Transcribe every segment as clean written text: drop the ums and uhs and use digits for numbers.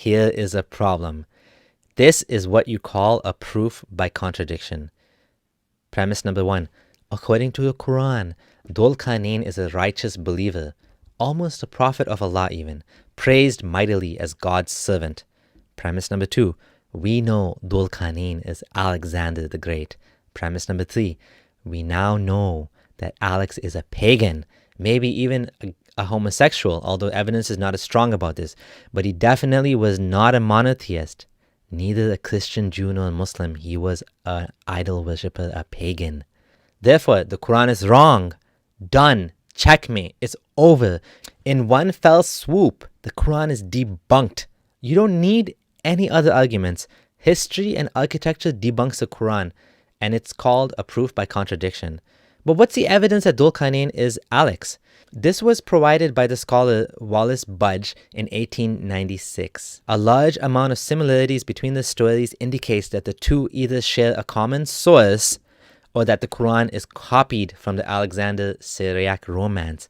here is a problem. This is what you call a proof by contradiction. Premise number 1. According to the Quran, Zulqarnain is a righteous believer, almost a prophet of Allah even, praised mightily as God's servant. Premise number 2. We know Zulqarnain is Alexander the Great. Premise number 3. We now know that Alex is a pagan, maybe even a homosexual, although evidence is not as strong about this. But he definitely was not a monotheist, neither a Christian, Jew, nor a Muslim. He was an idol worshipper, a pagan. Therefore, the Quran is wrong. Done. Checkmate. It's over. In one fell swoop, the Quran is debunked. You don't need any other arguments. History and architecture debunks the Quran, and it's called a proof by contradiction. But what's the evidence that Zulqarnain is Alex? This was provided by the scholar Wallace Budge in 1896. A large amount of similarities between the stories indicates that the two either share a common source or that the Quran is copied from the Alexander Syriac romance.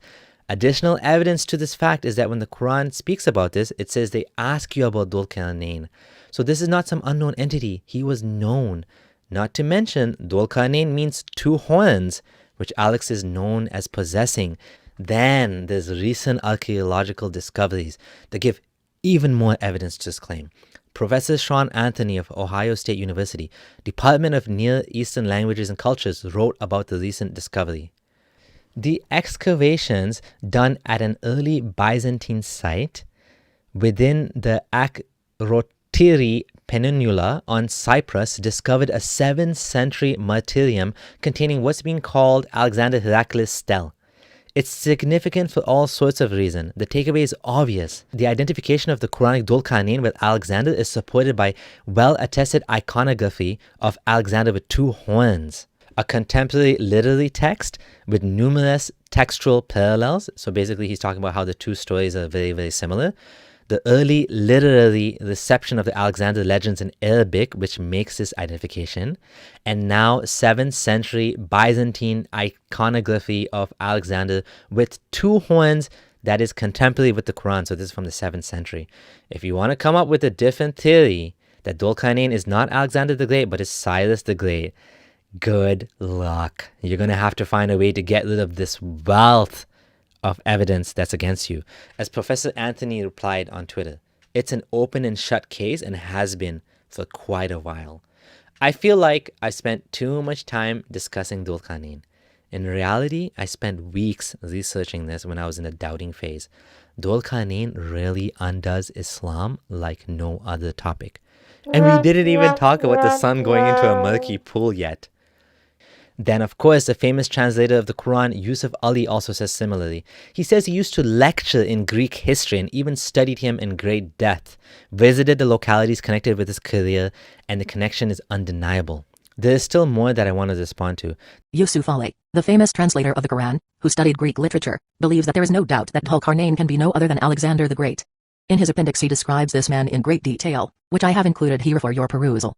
Additional evidence to this fact is that when the Quran speaks about this, it says they ask you about Zulqarnain. So this is not some unknown entity. He was known. Not to mention, Zulqarnain means two horns, which Alex is known as possessing. Then there's recent archaeological discoveries that give even more evidence to this claim. Professor Sean Anthony of Ohio State University, Department of Near Eastern Languages and Cultures, wrote about the recent discovery. The excavations done at an early Byzantine site within the Akrotiri Peninsula on Cyprus discovered a 7th century martyrium containing what's being called Alexander Heraclius' stele. It's significant for all sorts of reasons. The takeaway is obvious. The identification of the Quranic Zulqarnain with Alexander is supported by well-attested iconography of Alexander with two horns. A contemporary literary text with numerous textual parallels. So basically he's talking about how the two stories are very, very similar. The early literary reception of the Alexander legends in Arabic, which makes this identification, and now 7th century Byzantine iconography of Alexander with two horns that is contemporary with the Quran. So this is from the 7th century. If you want to come up with a different theory that Zulqarnain is not Alexander the Great but is Cyrus the Great, good luck. You're going to have to find a way to get rid of this wealth of evidence that's against you. As Professor Anthony replied on Twitter, it's an open and shut case and has been for quite a while. I feel like I spent too much time discussing Zulqarnain. In reality, I spent weeks researching this when I was in a doubting phase. Zulqarnain really undoes Islam like no other topic. And we didn't even talk about the sun going into a murky pool yet. Then, of course, the famous translator of the Quran, Yusuf Ali, also says similarly. He says he used to lecture in Greek history and even studied him in great depth, visited the localities connected with his career, and the connection is undeniable. There is still more that I want to respond to. Yusuf Ali, the famous translator of the Quran, who studied Greek literature, believes that there is no doubt that Dhul can be no other than Alexander the Great. In his appendix he describes this man in great detail, which I have included here for your perusal.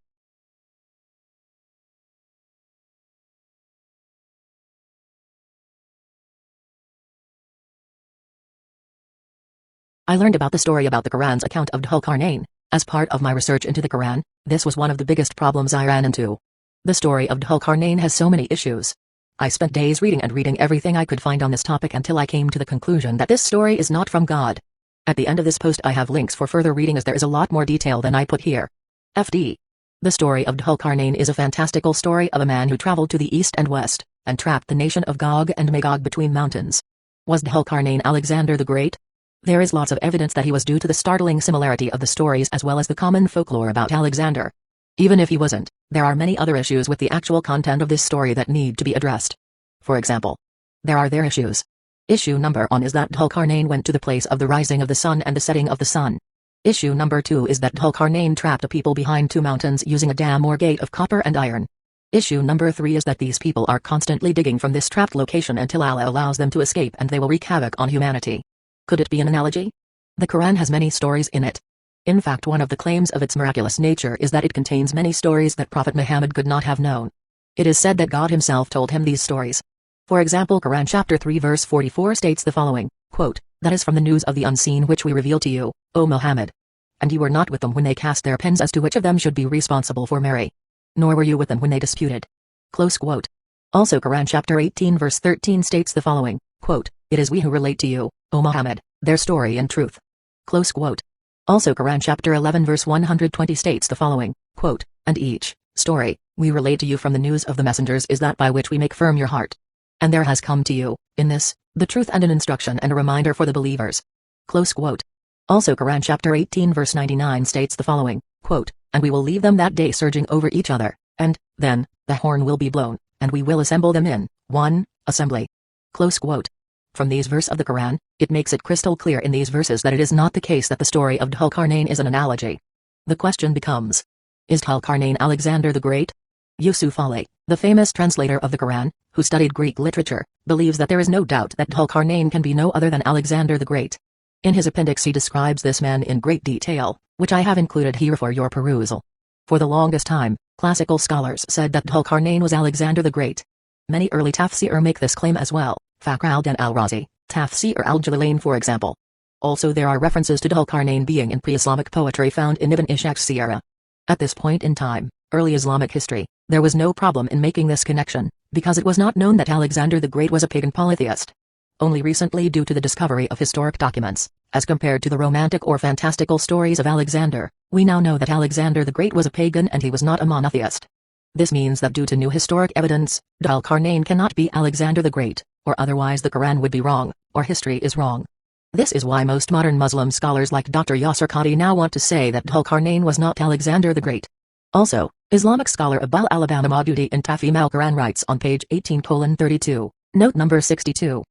I learned about the story about the Quran's account of Zulqarnain. As part of my research into the Quran, this was one of the biggest problems I ran into. The story of Zulqarnain has so many issues. I spent days reading everything I could find on this topic until I came to the conclusion that this story is not from God. At the end of this post I have links for further reading as there is a lot more detail than I put here. FD. The story of Zulqarnain is a fantastical story of a man who traveled to the east and west, and trapped the nation of Gog and Magog between mountains. Was Zulqarnain Alexander the Great? There is lots of evidence that he was due to the startling similarity of the stories as well as the common folklore about Alexander. Even if he wasn't, there are many other issues with the actual content of this story that need to be addressed. For example, there are their issues. Issue number 1 is that Zulqarnain went to the place of the rising of the sun and the setting of the sun. Issue number 2 is that Zulqarnain trapped a people behind two mountains using a dam or gate of copper and iron. Issue number 3 is that these people are constantly digging from this trapped location until Allah allows them to escape and they will wreak havoc on humanity. Could it be an analogy? The Quran has many stories in it. In fact, one of the claims of its miraculous nature is that it contains many stories that Prophet Muhammad could not have known. It is said that God himself told him these stories. For example, Quran chapter 3 verse 44 states the following, quote, "That is from the news of the unseen which we reveal to you, O Muhammad." and you were not with them when they cast their pens as to which of them should be responsible for Mary. Nor were you with them when they disputed. Close quote. Also Quran chapter 18 verse 13 states the following, quote, "It is we who relate to you, O Muhammad, their story and truth." Close quote. Also Quran chapter 11 verse 120 states the following, quote, "And each story we relate to you from the news of the messengers is that by which we make firm your heart. And there has come to you, in this, the truth and an instruction and a reminder for the believers." Close quote. Also Quran chapter 18 verse 99 states the following, quote, "And we will leave them that day surging over each other, and, then, the horn will be blown, and we will assemble them in, one, assembly." Close quote. From these verses of the Quran, it makes it crystal clear in these verses that it is not the case that the story of Dhul-Qarnayn is an analogy. The question becomes, is Dhul-Qarnayn Alexander the Great? Yusuf Ali, the famous translator of the Quran, who studied Greek literature, believes that there is no doubt that Dhul-Qarnayn can be no other than Alexander the Great. In his appendix he describes this man in great detail, which I have included here for your perusal. For the longest time, classical scholars said that Dhul-Qarnayn was Alexander the Great. Many early tafsir make this claim as well, Fakhr al-Din al-Razi, Tafsir al-Jalalain for example. Also there are references to Dhul-Qarnayn being in pre-Islamic poetry found in Ibn Ishaq's Siyarah. At this point in time, early Islamic history, there was no problem in making this connection, because it was not known that Alexander the Great was a pagan polytheist. Only recently due to the discovery of historic documents, as compared to the romantic or fantastical stories of Alexander, we now know that Alexander the Great was a pagan and he was not a monotheist. This means that due to new historic evidence, Dhul-Qarnayn cannot be Alexander the Great, or otherwise the Quran would be wrong, or history is wrong. This is why most modern Muslim scholars like Dr. Yasir Qadhi now want to say that Dhul-Qarnayn was not Alexander the Great. Also, Islamic scholar Abul Alabama Maududi in Tafhim al-Quran writes on page 18:32, note number 62.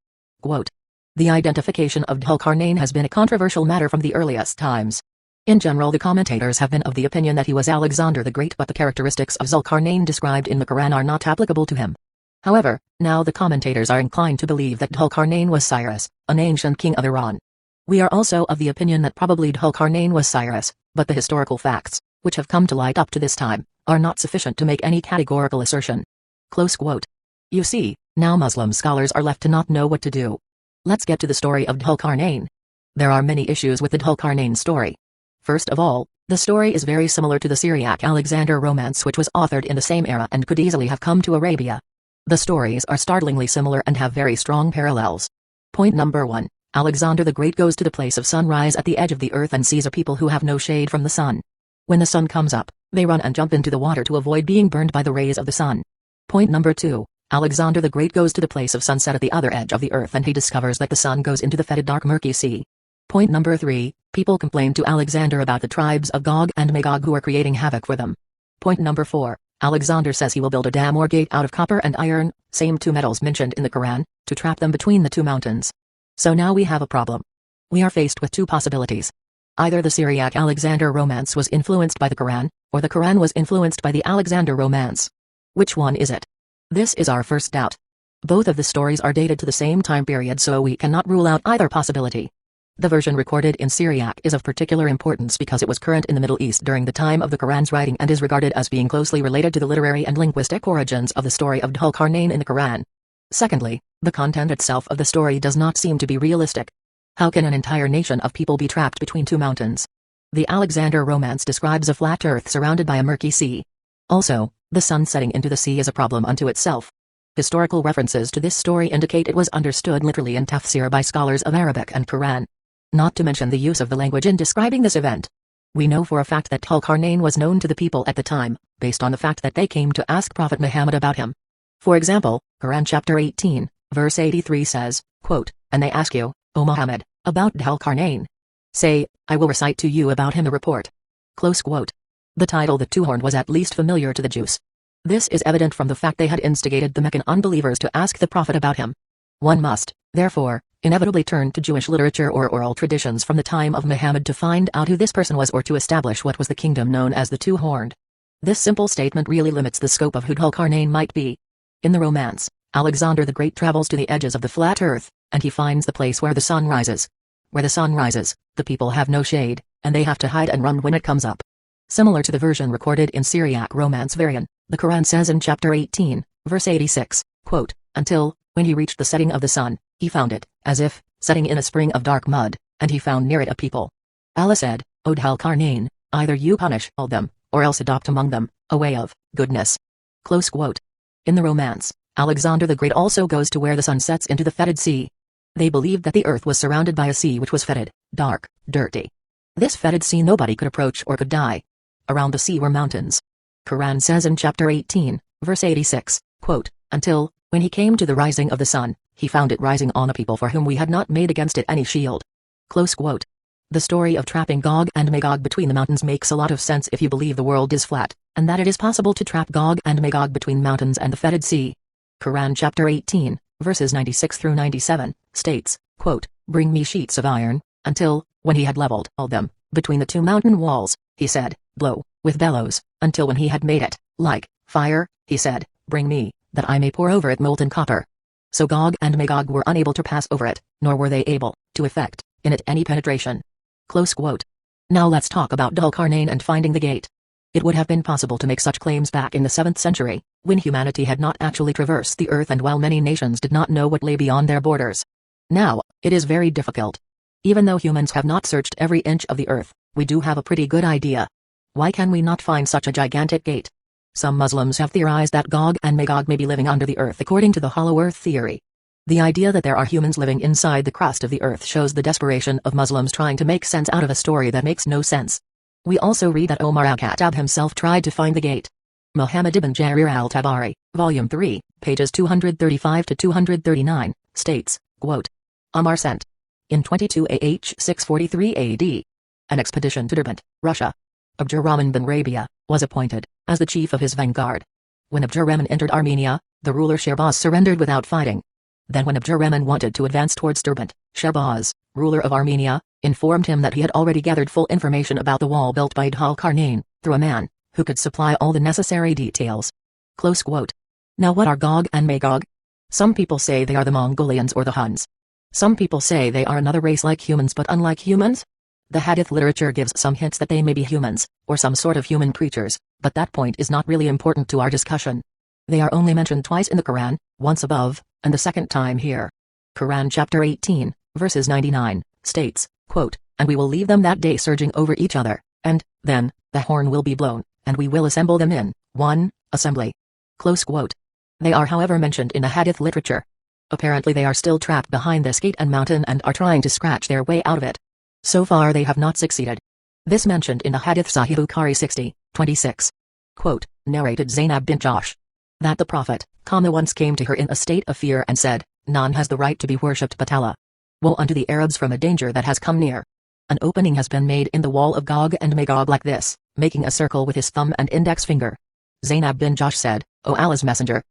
Quote, "The identification of Dhul-Qarnayn has been a controversial matter from the earliest times. In general the commentators have been of the opinion that he was Alexander the Great, but the characteristics of Zulqarnain described in the Quran are not applicable to him. However, now the commentators are inclined to believe that Dhul-Qarnayn was Cyrus, an ancient king of Iran. We are also of the opinion that probably Dhul-Qarnayn was Cyrus, but the historical facts, which have come to light up to this time, are not sufficient to make any categorical assertion." Close quote. You see, now Muslim scholars are left to not know what to do. Let's get to the story of Dhul-Qarnayn. There are many issues with the Dhul-Qarnayn story. First of all, the story is very similar to the Syriac Alexander romance which was authored in the same era and could easily have come to Arabia. The stories are startlingly similar and have very strong parallels. Point number 1. Alexander the Great goes to the place of sunrise at the edge of the earth and sees a people who have no shade from the sun. When the sun comes up, they run and jump into the water to avoid being burned by the rays of the sun. Point number 2. Alexander the Great goes to the place of sunset at the other edge of the earth and he discovers that the sun goes into the fetid dark murky sea. Point number 3. People complain to Alexander about the tribes of Gog and Magog who are creating havoc for them. Point number 4. Alexander says he will build a dam or gate out of copper and iron, same two metals mentioned in the Quran, to trap them between the two mountains. So now we have a problem. We are faced with two possibilities. Either the Syriac Alexander romance was influenced by the Quran, or the Quran was influenced by the Alexander romance. Which one is it? This is our first doubt. Both of the stories are dated to the same time period, so we cannot rule out either possibility. The version recorded in Syriac is of particular importance because it was current in the Middle East during the time of the Quran's writing and is regarded as being closely related to the literary and linguistic origins of the story of Dhul-Qarnayn in the Quran. Secondly, the content itself of the story does not seem to be realistic. How can an entire nation of people be trapped between two mountains? The Alexander romance describes a flat earth surrounded by a murky sea. Also, the sun setting into the sea is a problem unto itself. Historical references to this story indicate it was understood literally in tafsir by scholars of Arabic and Quran. Not to mention the use of the language in describing this event. We know for a fact that Dhul-Qarnayn was known to the people at the time, based on the fact that they came to ask Prophet Muhammad about him. For example, Quran chapter 18, verse 83 says, quote, "And they ask you, O Muhammad, about Dhul-Qarnayn. Say, I will recite to you about him a report." Close quote. The title the two-horned was at least familiar to the Jews. This is evident from the fact they had instigated the Meccan unbelievers to ask the Prophet about him. One must, therefore, inevitably turn to Jewish literature or oral traditions from the time of Muhammad to find out who this person was or to establish what was the kingdom known as the Two-Horned. This simple statement really limits the scope of who Dhul-Qarnayn might be. In the romance, Alexander the Great travels to the edges of the flat earth, and he finds the place where the sun rises. Where the sun rises, the people have no shade, and they have to hide and run when it comes up. Similar to the version recorded in Syriac romance variant, the Quran says in chapter 18, verse 86, quote, "Until, when he reached the setting of the sun, he found it, as if, setting in a spring of dark mud, and he found near it a people. Allah said, O Dhul-Qarnayn, either you punish all them, or else adopt among them a way of goodness. Close quote. In the romance, Alexander the Great also goes to where the sun sets into the fetid sea. They believed that the earth was surrounded by a sea which was fetid, dark, dirty. This fetid sea nobody could approach or could die. Around the sea were mountains. Quran says in chapter 18, verse 86, quote, until, when he came to the rising of the sun, he found it rising on a people for whom we had not made against it any shield. Close quote. The story of trapping Gog and Magog between the mountains makes a lot of sense if you believe the world is flat, and that it is possible to trap Gog and Magog between mountains and the fetid sea. Quran chapter 18, verses 96 through 97, states, quote, bring me sheets of iron, until, when he had leveled all them, between the two mountain walls, he said, blow, with bellows, until when he had made it, like fire, he said, bring me, that I may pour over it molten copper. So Gog and Magog were unable to pass over it, nor were they able to effect in it any penetration. Close quote. Now let's talk about Zulqarnain and finding the gate. It would have been possible to make such claims back in the 7th century, when humanity had not actually traversed the earth and while many nations did not know what lay beyond their borders. Now, it is very difficult. Even though humans have not searched every inch of the earth, we do have a pretty good idea. Why can we not find such a gigantic gate? Some Muslims have theorized that Gog and Magog may be living under the earth according to the hollow earth theory. The idea that there are humans living inside the crust of the earth shows the desperation of Muslims trying to make sense out of a story that makes no sense. We also read that Omar al-Khattab himself tried to find the gate. Muhammad ibn Jarir al-Tabari, Volume 3, pages 235 to 239, states, quote, Omar sent, in 22 AH 643 AD, an expedition to Derbent, Russia. Abdurrahman bin Rabia was appointed as the chief of his vanguard. When Abdurrahman entered Armenia, the ruler Shahbaz surrendered without fighting. Then when Abdurrahman wanted to advance towards Derbent, Shahbaz, ruler of Armenia, informed him that he had already gathered full information about the wall built by Dhul-Qarnayn, through a man who could supply all the necessary details. Close quote. Now what are Gog and Magog? Some people say they are the Mongolians or the Huns. Some people say they are another race like humans but unlike humans. The Hadith literature gives some hints that they may be humans, or some sort of human creatures, but that point is not really important to our discussion. They are only mentioned twice in the Quran, once above, and the second time here. Quran chapter 18, verses 99, states, quote, and we will leave them that day surging over each other, and, then, the horn will be blown, and we will assemble them in one assembly. Close quote. They are however mentioned in the Hadith literature. Apparently they are still trapped behind this gate and mountain and are trying to scratch their way out of it. So far they have not succeeded. This mentioned in the Hadith Sahih Bukhari 60, 26. Quote, narrated Zainab bint Jahsh, that the Prophet, once came to her in a state of fear and said, none has the right to be worshipped but Allah. Woe unto the Arabs from a danger that has come near. An opening has been made in the wall of Gog and Magog like this, making a circle with his thumb and index finger. Zainab bin Jahsh said, O Allah's messenger, !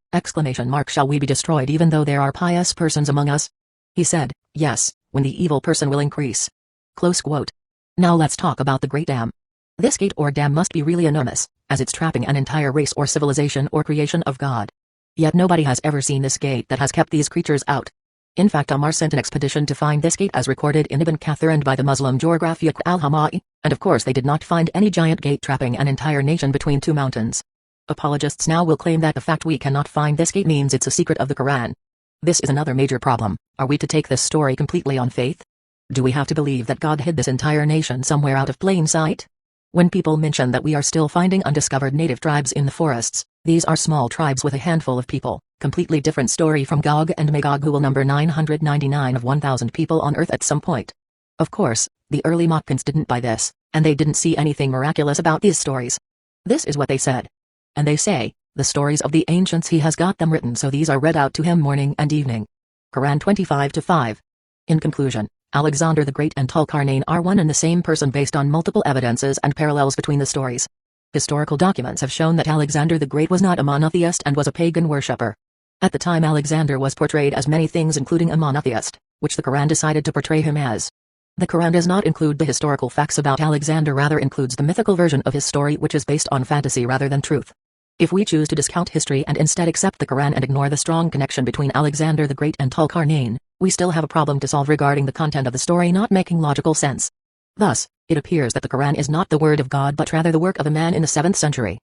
Shall we be destroyed even though there are pious persons among us? He said, yes, when the evil person will increase. Close quote. Now let's talk about the Great Dam. This gate or dam must be really enormous, as it's trapping an entire race or civilization or creation of God. Yet nobody has ever seen this gate that has kept these creatures out. In fact, Omar sent an expedition to find this gate as recorded in Ibn Kathir and by the Muslim Geographic al-Hama'i, and of course they did not find any giant gate trapping an entire nation between two mountains. Apologists now will claim that the fact we cannot find this gate means it's a secret of the Quran. This is another major problem. Are we to take this story completely on faith? Do we have to believe that God hid this entire nation somewhere out of plain sight? When people mention that we are still finding undiscovered native tribes in the forests, these are small tribes with a handful of people, completely different story from Gog and Magog who will number 999 of 1,000 people on Earth at some point. Of course, the early Makkans didn't buy this, and they didn't see anything miraculous about these stories. This is what they said. And they say, the stories of the ancients he has got them written so these are read out to him morning and evening. Quran 25-5. In conclusion, Alexander the Great and Zulqarnain are one and the same person based on multiple evidences and parallels between the stories. Historical documents have shown that Alexander the Great was not a monotheist and was a pagan worshipper. At the time Alexander was portrayed as many things including a monotheist, which the Quran decided to portray him as. The Quran does not include the historical facts about Alexander, rather includes the mythical version of his story which is based on fantasy rather than truth. If we choose to discount history and instead accept the Quran and ignore the strong connection between Alexander the Great and Zulqarnain, we still have a problem to solve regarding the content of the story not making logical sense. Thus, it appears that the Quran is not the word of God but rather the work of a man in the 7th century.